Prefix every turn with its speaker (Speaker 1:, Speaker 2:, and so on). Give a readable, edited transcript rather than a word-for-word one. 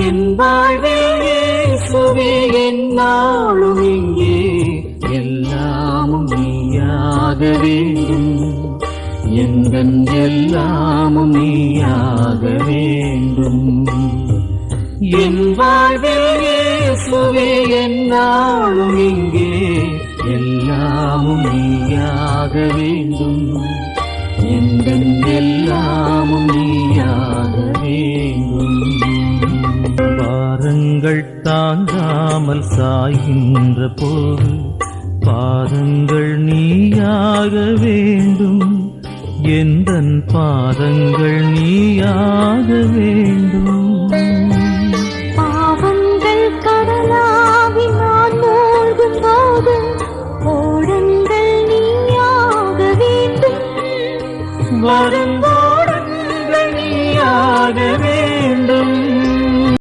Speaker 1: என் வாழ்வில் இயேசுவே என்னாலும் இங்கே எல்லாமும் நீயாக வேண்டும். எந்தன் எல்லாமும் நீயாக வேண்டும். என் வாழ்வில் இயேசுவே என்னாலும் இங்கே எல்லாமும் நீயாக வேண்டும். எந்தன் எல்லாமும் நீயாக வேண்டும். பாரங்கள் தாங்காமல் சாய்கின்ற போது பாதங்கள் நீயாக வேண்டும். எந்தன் பாதங்கள் நீயாக வேண்டும்.